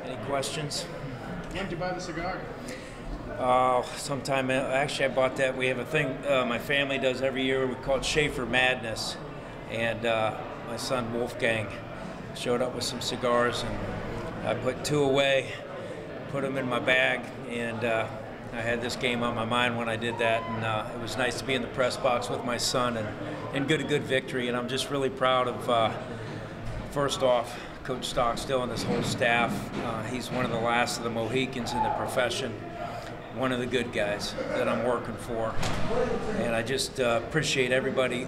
Any questions? When did you buy the cigar? Sometime, actually I bought that. We have a thing my family does every year. We call it Shafer Madness. And my son Wolfgang showed up with some cigars, and I put 2 away, put them in my bag, and I had this game on my mind when I did that. And it was nice to be in the press box with my son and get a good victory. And I'm just really proud of, first off, Coach Stockstill and his whole staff. He's one of the last of the Mohicans in the profession, one of the good guys that I'm working for. And I just appreciate everybody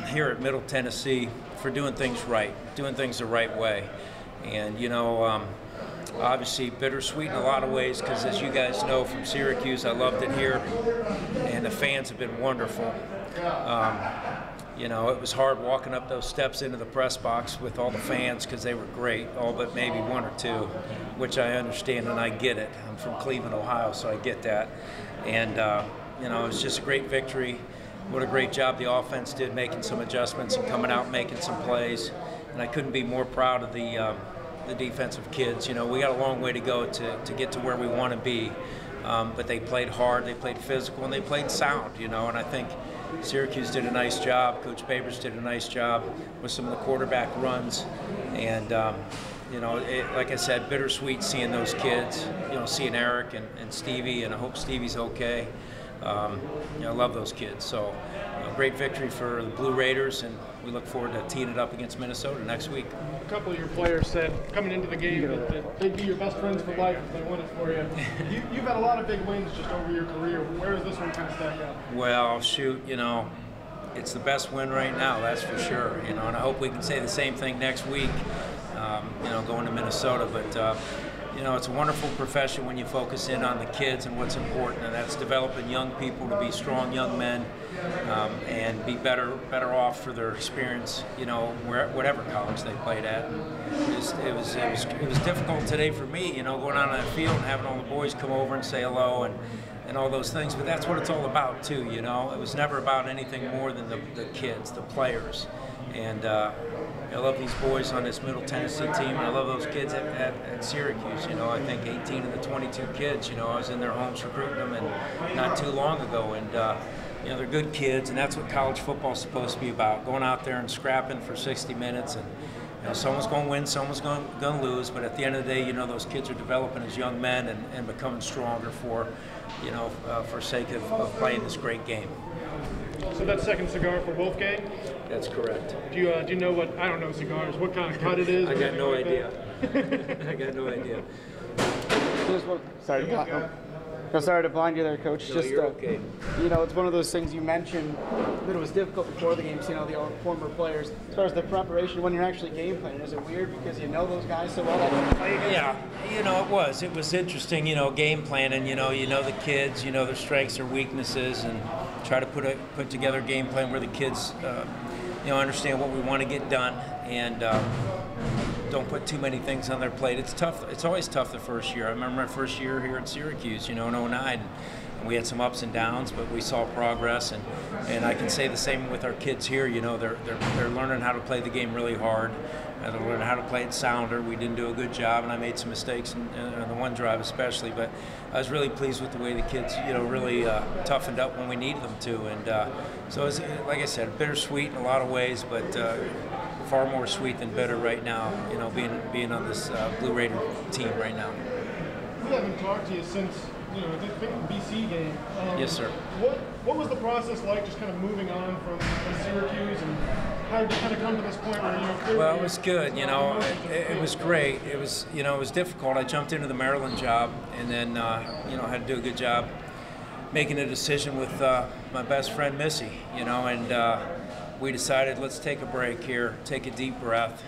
here at Middle Tennessee for doing things right, doing things the right way. And you know, obviously bittersweet in a lot of ways, because as you guys know from Syracuse, I loved it here, and the fans have been wonderful. You know, it was hard walking up those steps into the press box with all the fans, because they were great, all but maybe 1 or 2, which I understand and I get it. I'm from Cleveland, Ohio, so I get that. And, you know, it was just a great victory. What a great job the offense did making some adjustments and coming out and making some plays. And I couldn't be more proud of the defensive kids. You know, we got a long way to go to get to where we want to be. But they played hard, they played physical, and they played sound, you know, and I think Syracuse did a nice job. Coach Babers did a nice job with some of the quarterback runs. And, you know, like I said, bittersweet seeing those kids, you know, seeing Eric and Stevie, and I hope Stevie's okay. You know, I love those kids. So, you know, great victory for the Blue Raiders, and we look forward to teeing it up against Minnesota next week. A couple of your players said coming into the game that they'd be your best friends for life if they won it for you. You've had a lot of big wins just over your career. Where does this one kind of stack up? Well, shoot, you know, it's the best win right now, that's for sure. You know, and I hope we can say the same thing next week, you know, going to Minnesota. But, you know, it's a wonderful profession when you focus in on the kids and what's important, and that's developing young people to be strong young men and be better off for their experience, you know, whatever college they played at. And it was difficult today for me, you know, going out on that field and having all the boys come over and say hello and all those things, but that's what it's all about too, you know. It was never about anything more than the kids, the players. And I love these boys on this Middle Tennessee team, and I love those kids at Syracuse. You know, I think 18 of the 22 kids, you know, I was in their homes recruiting them and not too long ago. And, you know, they're good kids, and that's what college football is supposed to be about, going out there and scrapping for 60 minutes. And, you know, someone's going to win, someone's going to lose, but at the end of the day, you know, those kids are developing as young men and becoming stronger for, you know, for sake of playing this great game. So that second cigar for Wolfgang? That's correct. Do you know what, I don't know cigars, what kind of cut it is? I got no idea. I got no idea. Sorry to blind you there, Coach. No, you're okay. You know, it's one of those things you mentioned that it was difficult before the game, seeing all the former players. As far as the preparation, when you're actually game playing, was it weird because you know those guys so well that you play against? Yeah, you know, it was interesting, you know, game planning, you know the kids, you know their strengths, their weaknesses, and try to put together a game plan where the kids, you know, understand what we want to get done, and don't put too many things on their plate. It's tough. It's always tough the first year. I remember my first year here at Syracuse, you know, in 09, and we had some ups and downs, but we saw progress, and I can say the same with our kids here. You know, they're learning how to play the game really hard. They're learning how to play it sounder. We didn't do a good job, and I made some mistakes in the one drive especially, but I was really pleased with the way the kids, you know, really toughened up when we needed them to. And so it was, like I said, bittersweet in a lot of ways, but far more sweet than bitter right now, you know, being on this Blue Raider team right now. We haven't talked to you since, you know, the BC game. Yes, sir. What was the process like, just kind of moving on from Syracuse, and how did you kind of come to this point where, you know, clearly? Well, it was good, you know, it was great. It was, you know, it was difficult. I jumped into the Maryland job, and then, you know, had to do a good job making a decision with my best friend Missy, you know, and we decided, let's take a break here, take a deep breath.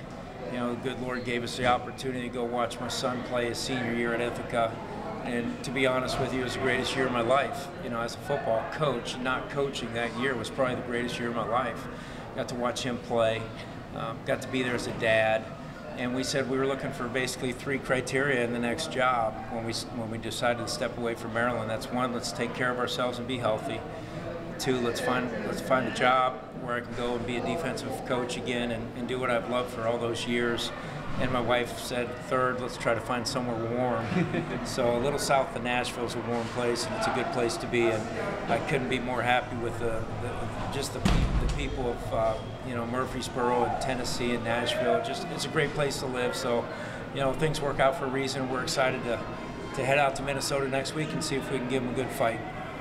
You know, the good Lord gave us the opportunity to go watch my son play his senior year at Ithaca. And to be honest with you, it was the greatest year of my life. You know, as a football coach, not coaching that year was probably the greatest year of my life. Got to watch him play, got to be there as a dad. And we said we were looking for basically 3 criteria in the next job when we decided to step away from Maryland. That's 1, let's take care of ourselves and be healthy. 2, let's find a job where I can go and be a defensive coach again and do what I've loved for all those years. and my wife said third, let's try to find somewhere warm. So a little south of Nashville is a warm place, and it's a good place to be. And I couldn't be more happy with just the people of Murfreesboro and Tennessee and Nashville. It's a great place to live. So things work out for a reason. We're excited to head out to Minnesota next week and see if we can give them a good fight.